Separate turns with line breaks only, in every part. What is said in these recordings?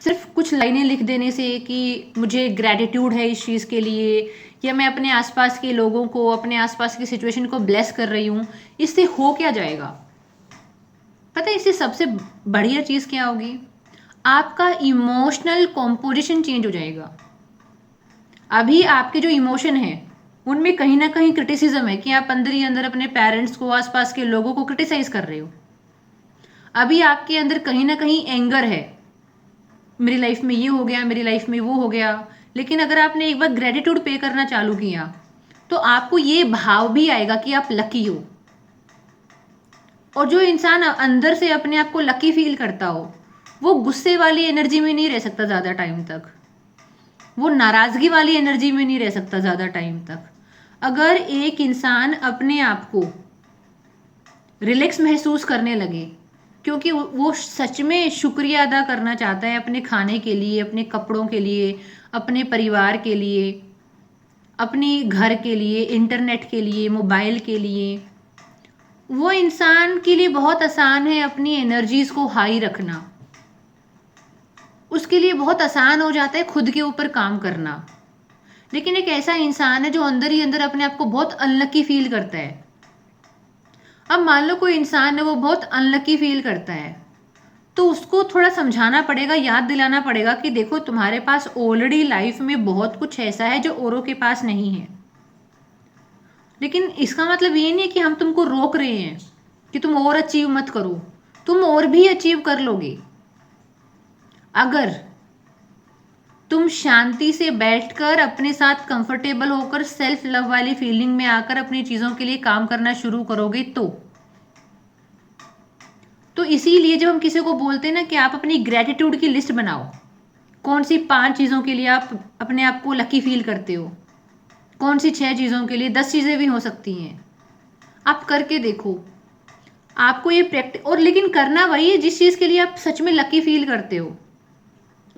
सिर्फ कुछ लाइनें लिख देने से कि मुझे ग्रैटिट्यूड है इस चीज़ के लिए, या मैं अपने आसपास के लोगों को, अपने आसपास की सिचुएशन को ब्लेस कर रही हूँ, इससे हो क्या जाएगा? पता है इससे सबसे बढ़िया चीज़ क्या होगी? आपका इमोशनल कॉम्पोजिशन चेंज हो जाएगा। अभी आपके जो इमोशन हैं उनमें कहीं ना कहीं क्रिटिसिज्म है कि आप अंदर ही अंदर अपने पेरेंट्स को, आसपास के लोगों को क्रिटिसाइज कर रहे हो। अभी आपके अंदर कहीं ना कहीं एंगर है, मेरी लाइफ में ये हो गया, मेरी लाइफ में वो हो गया। लेकिन अगर आपने एक बार ग्रेटिट्यूड पे करना चालू किया तो आपको ये भाव भी आएगा कि आप लकी हो। और जो इंसान अंदर से अपने आप को लकी फील करता हो वो गुस्से वाली एनर्जी में नहीं रह सकता ज़्यादा टाइम तक, वो नाराज़गी वाली एनर्जी में नहीं रह सकता ज़्यादा टाइम तक। अगर एक इंसान अपने आप को रिलैक्स महसूस करने लगे, क्योंकि वो सच में शुक्रिया अदा करना चाहता है अपने खाने के लिए, अपने कपड़ों के लिए, अपने परिवार के लिए, अपने घर के लिए, इंटरनेट के लिए, मोबाइल के लिए, वो इंसान के लिए बहुत आसान है अपनी एनर्जीज को हाई रखना। उसके लिए बहुत आसान हो जाता है खुद के ऊपर काम करना। लेकिन एक ऐसा इंसान है जो अंदर ही अंदर अपने आप को बहुत अनलकी फील करता है। अब मान लो कोई इंसान है वो बहुत अनलकी फील करता है, तो उसको थोड़ा समझाना पड़ेगा, याद दिलाना पड़ेगा कि देखो तुम्हारे पास ऑलरेडी लाइफ में बहुत कुछ ऐसा है जो औरों के पास नहीं है। लेकिन इसका मतलब ये नहीं है कि हम तुमको रोक रहे हैं कि तुम और अचीव मत करो, तुम और भी अचीव कर लोगे अगर तुम शांति से बैठकर अपने साथ कंफर्टेबल होकर सेल्फ लव वाली फीलिंग में आकर अपनी चीज़ों के लिए काम करना शुरू करोगे तो इसीलिए जब हम किसी को बोलते हैं ना कि आप अपनी ग्रेटिट्यूड की लिस्ट बनाओ, कौन सी 5 चीज़ों के लिए आप अपने आप को लकी फील करते हो, कौन सी 6 चीज़ों के लिए, 10 चीज़ें भी हो सकती हैं, आप करके देखो। आपको ये प्रैक्टिस, और लेकिन करना वही है जिस चीज़ के लिए आप सच में लकी फील करते हो,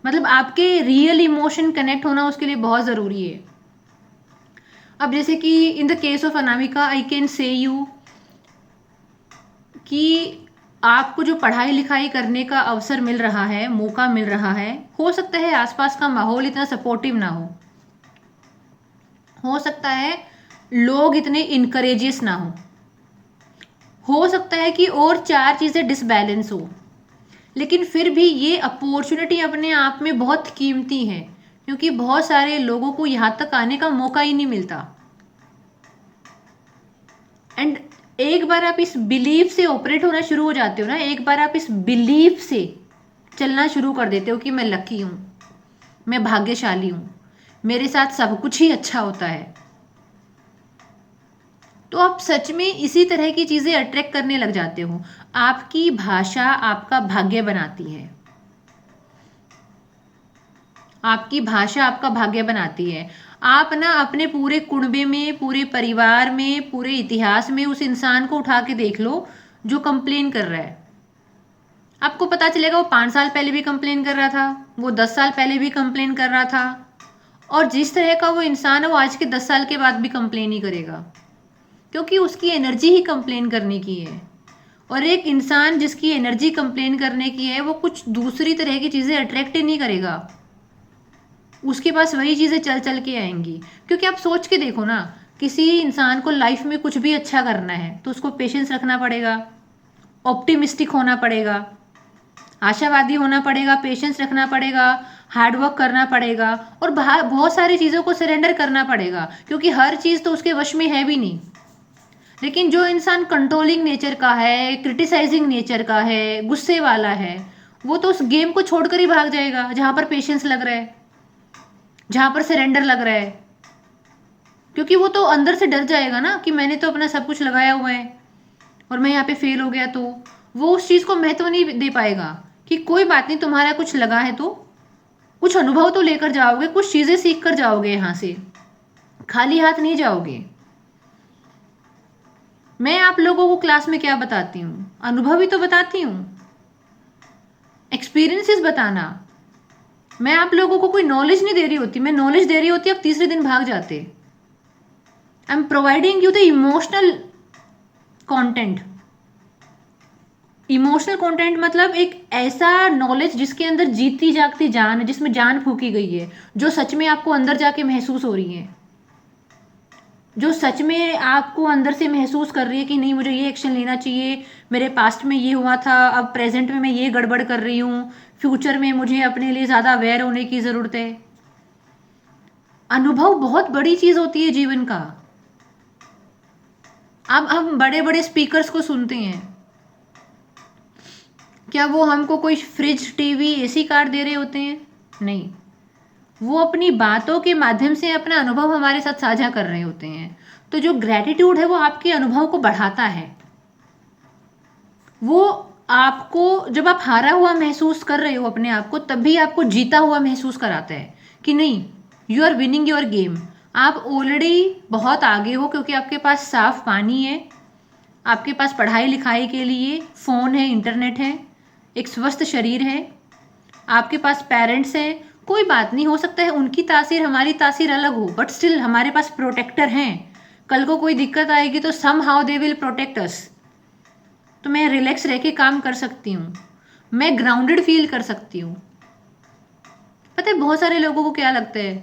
मतलब आपके रियल इमोशन कनेक्ट होना उसके लिए बहुत ज़रूरी है। अब जैसे कि in the case of Anamika I can say you कि आपको जो पढ़ाई लिखाई करने का अवसर मिल रहा है, मौका मिल रहा है, हो सकता है आसपास का माहौल इतना सपोर्टिव ना हो सकता है लोग इतने इनकरेजियस ना हो सकता है कि और 4 चीज़ें डिसबैलेंस हो, लेकिन फिर भी ये अपॉर्चुनिटी अपने आप में बहुत कीमती है, क्योंकि बहुत सारे लोगों को यहाँ तक आने का मौका ही नहीं मिलता। एंड एक बार आप इस बिलीफ से ऑपरेट होना शुरू हो जाते हो ना, एक बार आप इस बिलीफ से चलना शुरू कर देते हो कि मैं लकी हूँ, मैं भाग्यशाली हूँ, मेरे साथ सब कुछ ही अच्छा होता है, तो आप सच में इसी तरह की चीज़ें अट्रैक्ट करने लग जाते हो। आपकी भाषा आपका भाग्य बनाती है, आपकी भाषा आपका भाग्य बनाती है। आप ना अपने पूरे कुनबे में, पूरे परिवार में, पूरे इतिहास में उस इंसान को उठा के देख लो जो कंप्लेन कर रहा है। आपको पता चलेगा वो 5 साल पहले भी कंप्लेन कर रहा था, वो 10 साल पहले भी कंप्लेन कर रहा था, और जिस तरह का वो इंसान है वो आज के 10 साल के बाद भी कंप्लेन ही करेगा, क्योंकि उसकी एनर्जी ही कंप्लेन करने की है। और एक इंसान जिसकी एनर्जी कंप्लेन करने की है वो कुछ दूसरी तरह की चीज़ें अट्रैक्ट ही नहीं करेगा, उसके पास वही चीज़ें चल चल के आएंगी। क्योंकि आप सोच के देखो ना, किसी इंसान को लाइफ में कुछ भी अच्छा करना है तो उसको पेशेंस रखना पड़ेगा, ऑप्टिमिस्टिक होना पड़ेगा, आशावादी होना पड़ेगा, पेशेंस रखना पड़ेगा, हार्डवर्क करना पड़ेगा, और बहुत सारी चीज़ों को सरेंडर करना पड़ेगा, क्योंकि हर चीज़ तो उसके वश में है भी नहीं। लेकिन जो इंसान कंट्रोलिंग नेचर का है, क्रिटिसाइजिंग नेचर का है, गुस्से वाला है, वो तो उस गेम को छोड़कर ही भाग जाएगा जहाँ पर पेशेंस लग रहा है, जहाँ पर सरेंडर लग रहा है। क्योंकि वो तो अंदर से डर जाएगा ना कि मैंने तो अपना सब कुछ लगाया हुआ है और मैं यहाँ पे फेल हो गया, तो वो उस चीज़ को महत्व नहीं दे पाएगा कि कोई बात नहीं, तुम्हारा कुछ लगा है तो कुछ अनुभव तो लेकर जाओगे, कुछ चीज़ें सीख कर जाओगे, यहाँ से खाली हाथ नहीं जाओगे। मैं आप लोगों को क्लास में क्या बताती हूँ? अनुभव ही तो बताती हूँ, एक्सपीरियंसेस बताना। मैं आप लोगों को कोई नॉलेज नहीं दे रही होती, मैं नॉलेज दे रही होती, अब तीसरे दिन भाग जाते। I am providing you the emotional content. Emotional content मतलब एक ऐसा नॉलेज जिसके अंदर जीती जागती जान है, जिसमें जान फूकी गई है, जो सच में आपको अंदर जाके महसूस हो रही है, जो सच में आपको अंदर से महसूस कर रही है कि नहीं मुझे ये एक्शन लेना चाहिए, मेरे पास्ट में ये हुआ था, अब प्रेजेंट में मैं ये गड़बड़ कर रही हूँ, फ्यूचर में मुझे अपने लिए ज़्यादा अवेयर होने की ज़रूरत है। अनुभव बहुत बड़ी चीज़ होती है जीवन का। अब हम बड़े बड़े स्पीकर्स को सुनते हैं, क्या वो हमको कोई फ्रिज, टीवी, एसी कार दे रहे होते हैं? नहीं, वो अपनी बातों के माध्यम से अपना अनुभव हमारे साथ साझा कर रहे होते हैं। तो जो ग्रेटिट्यूड है वो आपके अनुभव को बढ़ाता है। वो आपको, जब आप हारा हुआ महसूस कर रहे हो अपने आप को, तब भी आपको जीता हुआ महसूस कराता है कि नहीं, you are winning your game. आप ऑलरेडी बहुत आगे हो, क्योंकि आपके पास साफ पानी है, आपके पास पढ़ाई लिखाई के लिए फ़ोन है, इंटरनेट है, एक स्वस्थ शरीर है, आपके पास पेरेंट्स हैं। कोई बात नहीं, हो सकता है उनकी तासीर हमारी तासीर अलग हो, बट स्टिल हमारे पास प्रोटेक्टर हैं। कल को कोई दिक्कत आएगी तो somehow they will protect us. तो मैं रिलैक्स रह के काम कर सकती हूँ, मैं ग्राउंडेड फील कर सकती हूँ। पता है बहुत सारे लोगों को क्या लगता है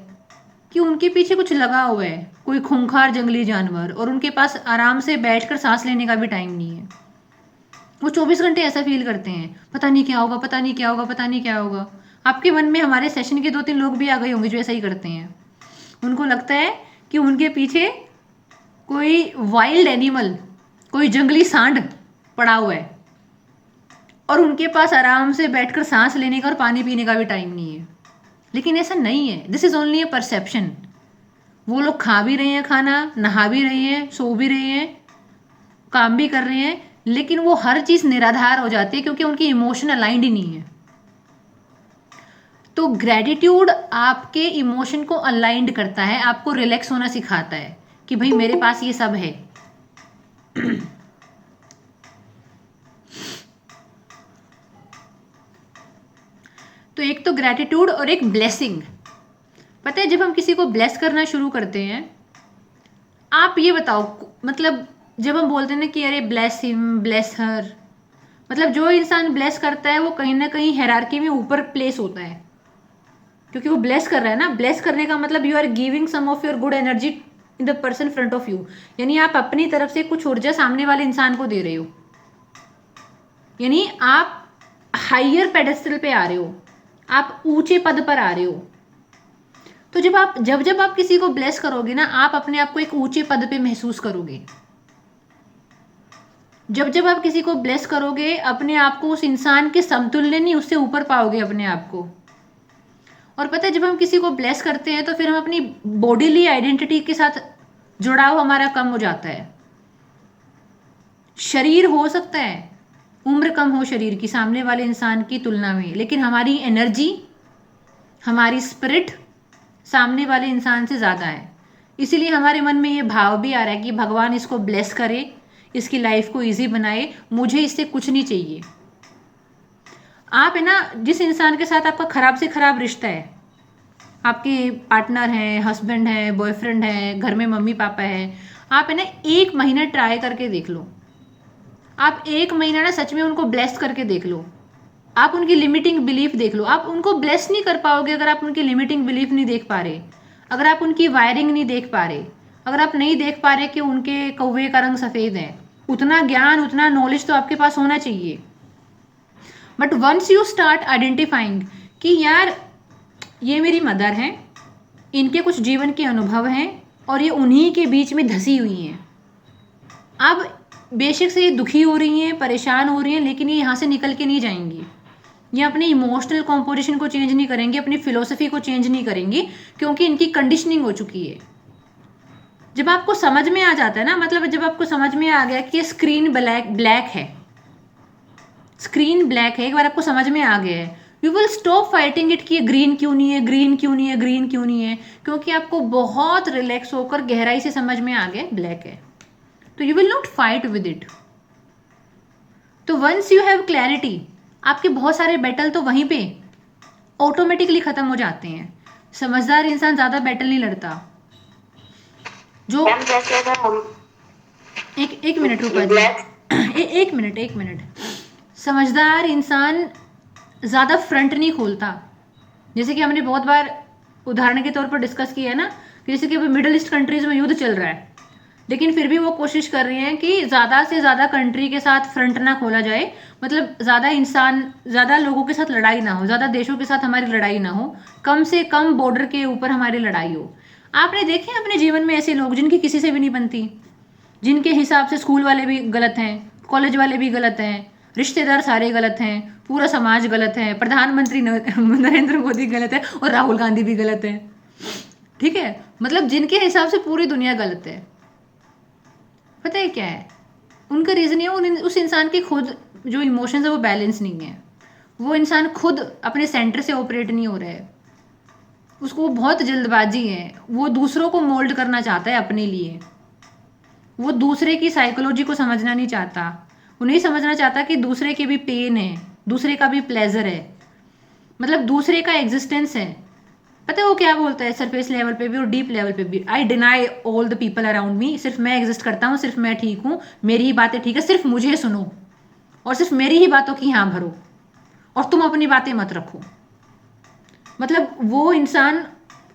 कि उनके पीछे कुछ लगा हुआ है, कोई खूंखार जंगली जानवर, और उनके पास आराम से बैठकर सांस लेने का भी टाइम नहीं है। वो 24 घंटे ऐसा फील करते हैं, पता नहीं क्या होगा, पता नहीं क्या होगा, पता नहीं क्या होगा। आपके मन में हमारे सेशन के 2-3 लोग भी आ गए होंगे जो ऐसा ही करते हैं। उनको लगता है कि उनके पीछे कोई वाइल्ड एनिमल, कोई जंगली सांड पड़ा हुआ है, और उनके पास आराम से बैठकर सांस लेने का और पानी पीने का भी टाइम नहीं है। लेकिन ऐसा नहीं है, this is only a perception. वो लोग खा भी रहे हैं खाना, नहा भी रहे हैं, सो भी रहे हैं, काम भी कर रहे हैं, लेकिन वो हर चीज निराधार हो जाती है क्योंकि उनकी इमोशन अलाइंड ही नहीं है। तो ग्रेटिट्यूड आपके इमोशन को अलाइंड करता है, आपको रिलैक्स होना सिखाता है कि भाई मेरे पास ये सब है। तो एक तो ग्रेटिट्यूड और एक ब्लेसिंग। पता है जब हम किसी को ब्लेस करना शुरू करते हैं, आप ये बताओ, मतलब जब हम बोलते हैं ना कि अरे ब्लेस हिम, ब्लेस हर, मतलब जो इंसान ब्लेस करता है वो कहीं ना कहीं हायरार्की में ऊपर प्लेस होता है, क्योंकि वो ब्लेस कर रहा है ना। ब्लेस करने का मतलब you are giving some of your good energy in the person front of you, यानी आप अपनी तरफ से कुछ ऊर्जा सामने वाले इंसान को दे रहे हो, यानी आप हाइयर पेडेस्टल पे आ रहे हो, आप ऊंचे पद पर आ रहे हो। तो जब जब आप किसी को ब्लेस करोगे ना, आप अपने आप को एक ऊंचे पद पे महसूस करोगे। जब जब आप किसी को ब्लेस करोगे, अपने आप को उस इंसान के समतुल्य नहीं, उससे ऊपर पाओगे अपने आप को। और पता है जब हम किसी को ब्लेस करते हैं तो फिर हम अपनी बॉडीली आइडेंटिटी के साथ जुड़ाव हमारा कम हो जाता है। शरीर हो सकता है, उम्र कम हो शरीर की सामने वाले इंसान की तुलना में, लेकिन हमारी एनर्जी, हमारी स्पिरिट सामने वाले इंसान से ज़्यादा है। इसीलिए हमारे मन में ये भाव भी आ रहा है कि भगवान इसको ब्लेस करे, इसकी लाइफ को इजी बनाए, मुझे इससे कुछ नहीं चाहिए। आप है ना, जिस इंसान के साथ आपका खराब से खराब रिश्ता है, आपके पार्टनर हैं, हस्बैंड है, बॉयफ्रेंड है, घर में मम्मी पापा है, आप है ना 1 महीना ट्राई करके देख लो। आप 1 महीना ना सच में उनको ब्लेस करके देख लो। आप उनकी लिमिटिंग बिलीफ देख लो। आप उनको ब्लेस नहीं कर पाओगे अगर आप उनकी लिमिटिंग बिलीफ नहीं देख पा रहे, अगर आप उनकी वायरिंग नहीं देख पा रहे, अगर आप नहीं देख पा रहे कि उनके कौवे का रंग सफ़ेद है। उतना ज्ञान, उतना नॉलेज तो आपके पास होना चाहिए। But once you start identifying कि यार ये मेरी मदर हैं, इनके कुछ जीवन के अनुभव हैं और ये उन्हीं के बीच में धसी हुई हैं। अब बेशक से ये दुखी हो रही हैं, परेशान हो रही हैं, लेकिन ये यहाँ से निकल के नहीं जाएंगी। ये अपने इमोशनल कॉम्पोजिशन को चेंज नहीं करेंगे, अपनी फिलोसफी को चेंज नहीं करेंगी, क्योंकि इनकी कंडीशनिंग हो चुकी है। जब आपको समझ में आ जाता है ना, मतलब जब आपको समझ में आ गया कि स्क्रीन ब्लैक है, स्क्रीन ब्लैक है, एक बार आपको समझ में आ गया है, you will stop fighting it कि ग्रीन क्यों नहीं है, ग्रीन क्यों नहीं है, ग्रीन क्यों नहीं है, क्योंकि आपको बहुत रिलैक्स होकर गहराई से समझ में आ गया ब्लैक है। तो you will not fight with it. तो वंस यू हैव क्लैरिटी, आपके बहुत सारे बैटल तो वहीं पे ऑटोमेटिकली खत्म हो जाते हैं। समझदार इंसान ज्यादा बैटल नहीं लड़ता। जो एक मिनट रुका जी, एक मिनट। समझदार इंसान ज़्यादा फ्रंट नहीं खोलता। जैसे कि हमने बहुत बार उदाहरण के तौर पर डिस्कस किया है ना, कि जैसे कि अभी मिडल ईस्ट कंट्रीज में युद्ध चल रहा है, लेकिन फिर भी वो कोशिश कर रही हैं कि ज़्यादा से ज़्यादा कंट्री के साथ फ्रंट ना खोला जाए, मतलब ज़्यादा लोगों के साथ लड़ाई ना हो, ज़्यादा देशों के साथ हमारी लड़ाई ना हो, कम से कम बॉर्डर के ऊपर हमारी लड़ाई हो। आपने देखे अपने जीवन में ऐसे लोग जिनकी किसी से भी नहीं बनती, जिनके हिसाब से स्कूल वाले भी गलत हैं, कॉलेज वाले भी गलत हैं, रिश्तेदार सारे गलत हैं, पूरा समाज गलत है, प्रधानमंत्री नरेंद्र मोदी गलत है और राहुल गांधी भी गलत है। ठीक है, मतलब जिनके हिसाब से पूरी दुनिया गलत है। पता है क्या है उनका रीज़न? ये उस इंसान के खुद जो इमोशंस है वो बैलेंस नहीं है। वो इंसान खुद अपने सेंटर से ऑपरेट नहीं हो रहा है, उसको बहुत जल्दबाजी है, वो दूसरों को मोल्ड करना चाहता है अपने लिए, वो दूसरे की साइकोलॉजी को समझना नहीं चाहता, वो नहीं समझना चाहता कि दूसरे के भी पेन है, दूसरे का भी प्लेजर है, मतलब दूसरे का एग्जिस्टेंस है। पता है वो क्या बोलता है सरफेस लेवल पे भी और डीप लेवल पे भी? I deny all the people around me, सिर्फ मैं एग्जिस्ट करता हूँ, सिर्फ मैं ठीक हूँ, मेरी ही बातें ठीक है, सिर्फ मुझे सुनो और सिर्फ मेरी ही बातों की हाँ भरो और तुम अपनी बातें मत रखो। मतलब वो इंसान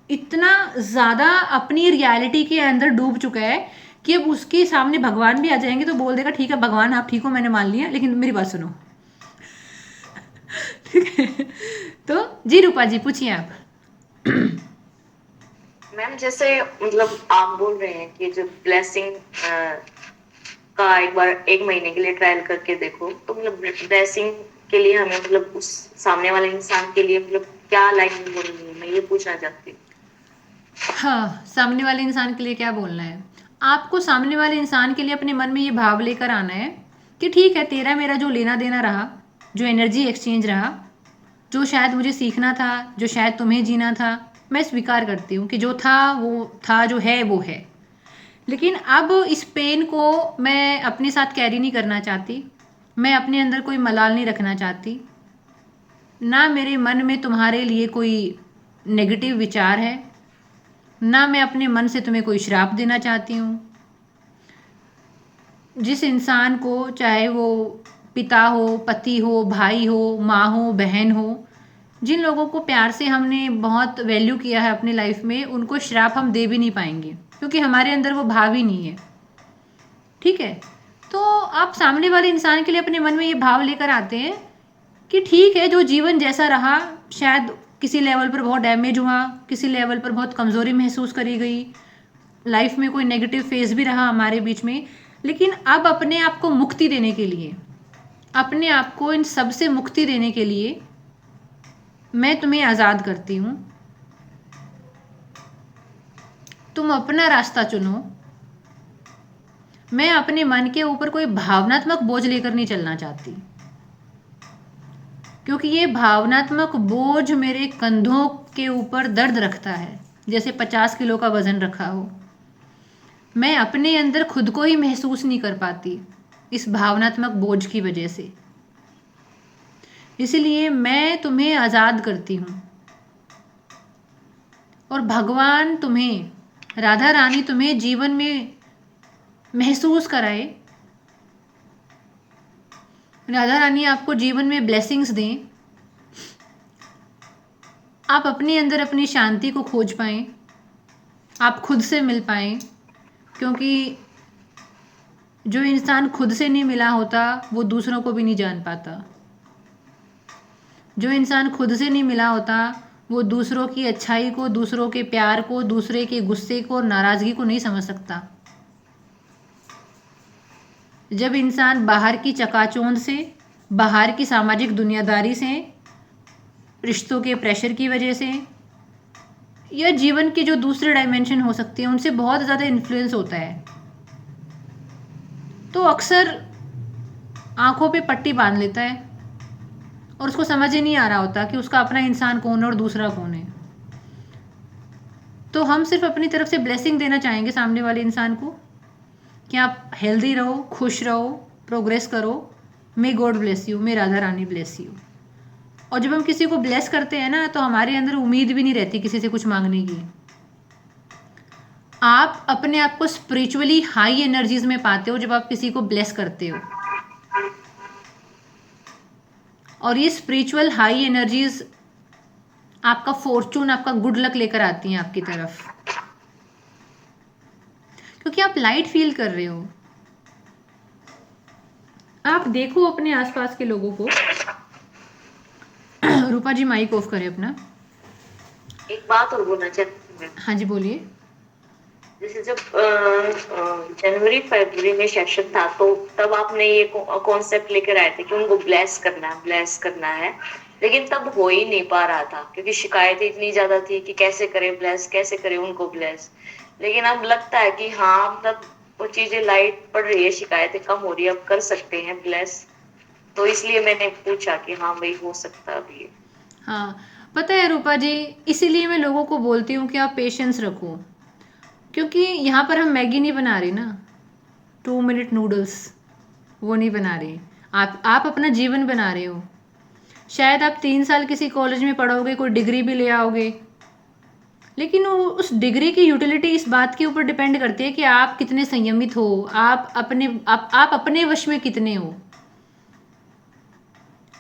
इतना ज़्यादा अपनी रियलिटी के अंदर डूब चुका है कि अब उसके सामने भगवान भी आ जाएंगे तो बोल देगा ठीक है भगवान आप ठीक हो, मैंने मान लिया, लेकिन मेरी बात सुनो। ठीक है, तो जी रूपा जी पूछिए आप।
मैम जैसे मतलब आप बोल रहे हैं कि जो ब्लेसिंग का एक बार 1 महीने के लिए ट्रायल करके देखो, तो मतलब ब्लेसिंग के लिए हमें मतलब उस सामने वाले इंसान के लिए मतलब क्या लाइन बोलनी है, मैं ये पूछना चाहती हूँ।
हाँ, सामने वाले इंसान के लिए क्या बोलना है? आपको सामने वाले इंसान के लिए अपने मन में ये भाव लेकर आना है कि ठीक है तेरा मेरा जो लेना देना रहा, जो एनर्जी एक्सचेंज रहा, जो शायद मुझे सीखना था, जो शायद तुम्हें जीना था, मैं स्वीकार करती हूँ कि जो था वो था, जो है वो है। लेकिन अब इस पेन को मैं अपने साथ कैरी नहीं करना चाहती, मैं अपने अंदर कोई मलाल नहीं रखना चाहती, ना मेरे मन में तुम्हारे लिए कोई नेगेटिव विचार है, ना मैं अपने मन से तुम्हें कोई श्राप देना चाहती हूँ। जिस इंसान को, चाहे वो पिता हो, पति हो, भाई हो, माँ हो, बहन हो, जिन लोगों को प्यार से हमने बहुत वैल्यू किया है अपनी लाइफ में, उनको श्राप हम दे भी नहीं पाएंगे क्योंकि हमारे अंदर वो भाव ही नहीं है। ठीक है, तो आप सामने वाले इंसान के लिए अपने मन में ये भाव लेकर आते हैं कि ठीक है जो जीवन जैसा रहा, शायद किसी लेवल पर बहुत डैमेज हुआ, किसी लेवल पर बहुत कमज़ोरी महसूस करी गई, लाइफ में कोई नेगेटिव फेज भी रहा हमारे बीच में, लेकिन अब अपने आप को मुक्ति देने के लिए, अपने आप को इन सब से मुक्ति देने के लिए मैं तुम्हें आज़ाद करती हूँ। तुम अपना रास्ता चुनो, मैं अपने मन के ऊपर कोई भावनात्मक बोझ लेकर नहीं चलना चाहती, क्योंकि ये भावनात्मक बोझ मेरे कंधों के ऊपर दर्द रखता है, जैसे 50 किलो का वजन रखा हो। मैं अपने अंदर खुद को ही महसूस नहीं कर पाती इस भावनात्मक बोझ की वजह से। इसलिए मैं तुम्हें आज़ाद करती हूँ और भगवान तुम्हें, राधा रानी तुम्हें जीवन में महसूस कराए, राधा रानी आपको जीवन में ब्लेसिंग्स दें, आप अपने अंदर अपनी शांति को खोज पाएं, आप खुद से मिल पाएं, क्योंकि जो इंसान खुद से नहीं मिला होता वो दूसरों को भी नहीं जान पाता। जो इंसान खुद से नहीं मिला होता वो दूसरों की अच्छाई को, दूसरों के प्यार को, दूसरे के गुस्से को और नाराज़गी को नहीं समझ सकता। जब इंसान बाहर की चकाचौंध से, बाहर की सामाजिक दुनियादारी से, रिश्तों के प्रेशर की वजह से, या जीवन के जो दूसरे डायमेंशन हो सकते हैं उनसे बहुत ज़्यादा इन्फ्लुएंस होता है, तो अक्सर आंखों पे पट्टी बांध लेता है और उसको समझ ही नहीं आ रहा होता कि उसका अपना इंसान कौन है और दूसरा कौन है। तो हम सिर्फ अपनी तरफ से ब्लेसिंग देना चाहेंगे सामने वाले इंसान को कि आप हेल्दी रहो, खुश रहो, प्रोग्रेस करो, may God bless you, may Radha Rani bless you. और जब हम किसी को ब्लेस करते हैं ना तो हमारे अंदर उम्मीद भी नहीं रहती किसी से कुछ मांगने की। आप अपने आप को स्पिरिचुअली हाई एनर्जीज में पाते हो जब आप किसी को ब्लेस करते हो। और ये स्पिरिचुअल हाई एनर्जीज आपका फॉर्चून, आपका गुड लक लेकर आती हैं आपकी तरफ, क्योंकि आप लाइट फील कर रहे हो। आप देखो अपने आसपास के लोगों को। रूपा जी माइक ऑफ करें अपना।
एक बात और बोलना चाहती हूँ मैं।
हाँ जी बोलिए।
जैसे जब जनवरी फरवरी में सेशन था, तो तब आपने ये कॉन्सेप्ट लेकर आए थे कि उनको ब्लेस करना है, लेकिन तब हो ही नहीं पा रहा था क्योंकि शिकायतें इतनी ज्यादा थी कि कैसे करें ब्लेस, कैसे करें उनको ब्लेस। लेकिन अब लगता है कि हाँ, मतलब वो चीजें लाइट पड़ रही है, शिकायतें कम हो रही है, अब कर सकते हैं ब्लेस। तो इसलिए मैंने पूछा कि हाँ भाई, हो सकता है अभी।
हाँ, पता है रूपा जी, इसीलिए मैं लोगों को बोलती हूँ कि आप पेशेंस रखो, क्योंकि यहाँ पर हम मैगी नहीं बना रहे ना, 2 मिनट नूडल्स वो नहीं बना रहे। आप अपना जीवन बना रहे हो। शायद आप 3 साल किसी कॉलेज में पढ़ोगे, कोई डिग्री भी ले आओगे, लेकिन उस डिग्री की यूटिलिटी इस बात के ऊपर डिपेंड करती है कि आप कितने संयमित हो, आप अपने वश में कितने हो,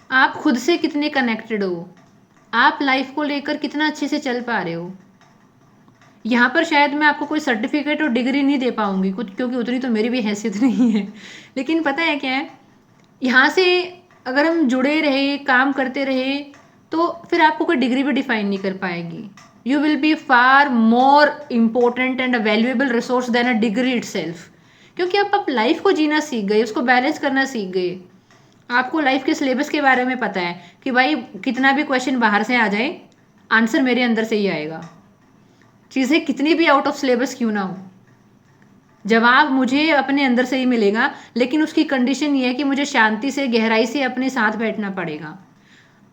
आप खुद से कितने कनेक्टेड हो, आप लाइफ को लेकर कितना अच्छे से चल पा रहे हो। यहाँ पर शायद मैं आपको कोई सर्टिफिकेट और डिग्री नहीं दे पाऊंगी कुछ, क्योंकि उतनी तो मेरी भी हैसियत नहीं है। लेकिन पता है क्या है, यहाँ से अगर हम जुड़े रहे, काम करते रहे, तो फिर आपको कोई डिग्री भी डिफाइन नहीं कर पाएगी। You will be far more important and a valuable resource than a degree itself, क्योंकि आप लाइफ को जीना सीख गए, उसको बैलेंस करना सीख गए। आपको लाइफ के सिलेबस के बारे में पता है कि भाई कितना भी क्वेश्चन बाहर से आ जाए, आंसर मेरे अंदर से ही आएगा, चीज़ें कितनी भी आउट ऑफ सिलेबस क्यों ना हो, जवाब मुझे अपने अंदर से ही मिलेगा। लेकिन उसकी कंडीशन ये है कि मुझे शांति से, गहराई से अपने साथ बैठना पड़ेगा।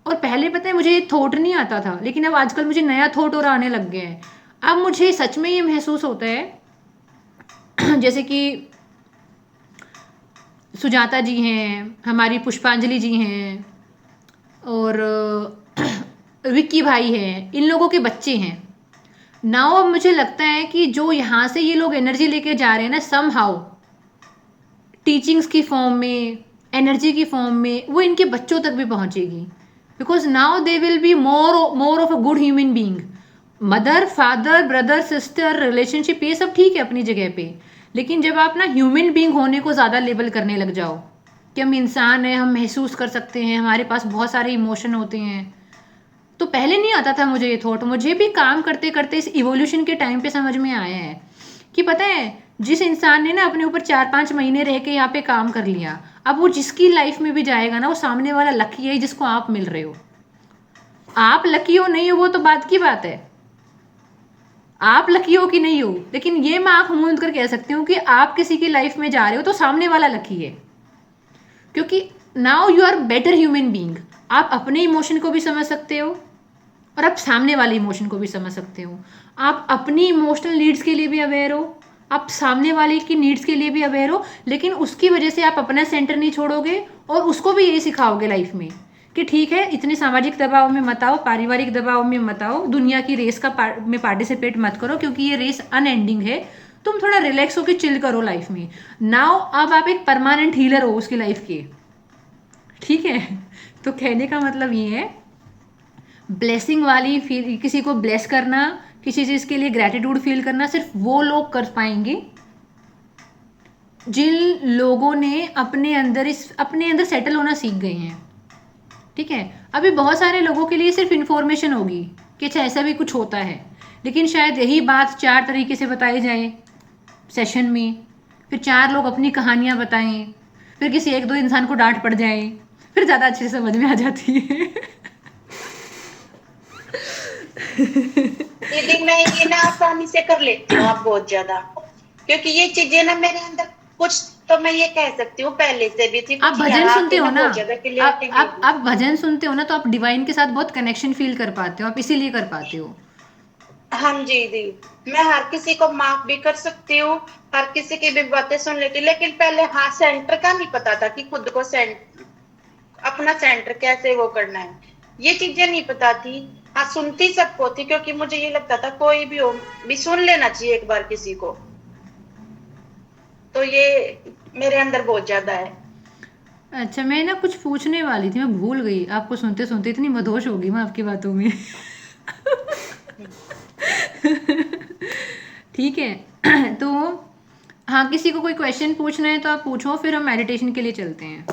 और पहले पता है मुझे ये थॉट नहीं आता था, लेकिन अब आजकल मुझे नया थॉट और आने लग गया है। अब मुझे सच में ये महसूस होता है जैसे कि सुजाता जी हैं, हमारी पुष्पांजलि जी हैं, और विक्की भाई हैं, इन लोगों के बच्चे हैं। नाउ अब मुझे लगता है कि जो यहाँ से ये लोग एनर्जी लेके जा रहे हैं ना, सम हाउ टीचिंग्स की फॉर्म में, एनर्जी की फॉर्म में, वो इनके बच्चों तक भी पहुँचेगी, because now they will be more of a good human being. Mother, father, brother, sister, relationship, ये सब ठीक है अपनी जगह पे, लेकिन जब आप ना ह्यूमन बींग होने को ज़्यादा लेबल करने लग जाओ कि हम इंसान हैं, हम महसूस कर सकते हैं, हमारे पास बहुत सारे इमोशन होते हैं, तो पहले नहीं आता था मुझे ये थॉट। मुझे भी काम करते करते इस इवोल्यूशन के टाइम पे समझ में आया है कि पता है, जिस इंसान ने ना अपने ऊपर 4-5 महीने रह के यहाँ पे काम कर लिया, अब वो जिसकी लाइफ में भी जाएगा ना, वो सामने वाला लकी है जिसको आप मिल रहे हो। आप लकी हो नहीं हो वो तो बात की बात है, आप लकी हो कि नहीं हो, लेकिन ये मैं आंख मूंद कर कह सकती हूँ कि आप किसी की लाइफ में जा रहे हो तो सामने वाला लकी है, क्योंकि now you are better human being. आप अपने इमोशन को भी समझ सकते हो और आप सामने वाले इमोशन को भी समझ सकते हो। आप अपनी इमोशनल नीड्स के लिए भी अवेयर हो, आप सामने वाले की नीड्स के लिए भी अवेयर हो, लेकिन उसकी वजह से आप अपना सेंटर नहीं छोड़ोगे और उसको भी यही सिखाओगे लाइफ में कि ठीक है, इतने सामाजिक दबाव में मत आओ, पारिवारिक दबाव में मत आओ, दुनिया की रेस में पार्टिसिपेट मत करो, क्योंकि ये रेस अनएंडिंग है। तुम थोड़ा रिलैक्स होकर चिल करो लाइफ में। नाउ अब आप एक परमानेंट हीलर हो उसकी लाइफ के, ठीक है। तो कहने का मतलब ये है, ब्लेसिंग वाली फील, किसी को ब्लेस करना, किसी चीज़ के लिए ग्रैटिट्यूड फील करना, सिर्फ वो लोग कर पाएंगे जिन लोगों ने अपने अंदर सेटल होना सीख गए हैं, ठीक है। अभी बहुत सारे लोगों के लिए सिर्फ इन्फॉर्मेशन होगी कि अच्छा ऐसा भी कुछ होता है, लेकिन शायद यही बात 4 तरीके से बताई जाए सेशन में, फिर 4 लोग अपनी कहानियाँ बताएं, फिर किसी 1-2 इंसान को डांट पड़ जाए, फिर ज़्यादा अच्छे से समझ में आ जाती है।
दीदी मैं ये ना आसानी से कर लेती हूँ, आप बहुत ज्यादा, क्योंकि ये चीजें ना मेरे अंदर कुछ, तो मैं ये कह सकती हूँ पहले से भी थी।
आप भजन सुनते हो ना,
बहुत ज्यादा क्लियरिटी
आप भजन सुनते हो ना, तो आप डिवाइन के साथ बहुत कनेक्शन फील कर पाते हो, आप इसीलिए कर पाते हो।
हाँ जी दी, मैं हर किसी को माफ भी कर सकती हूँ, हर किसी की भी बातें सुन लेती, लेकिन पहले हाँ सेंटर का नहीं पता था कि खुद को अपना सेंटर कैसे वो करना है, ये चीजें नहीं पता थी। हाँ सुनती सबको थी, क्योंकि मुझे ये लगता था कोई भी हो भी सुन लेना चाहिए एक बार किसी को, तो ये मेरे अंदर बहुत ज्यादा है।
अच्छा, मैं ना कुछ पूछने वाली थी, मैं भूल गई। आपको सुनते सुनते इतनी मदहोश हो गई मैं आपकी बातों में। ठीक है। तो हाँ, किसी को कोई क्वेश्चन पूछना है तो आप पूछो, फिर हम मेडिटेशन के लिए चलते हैं।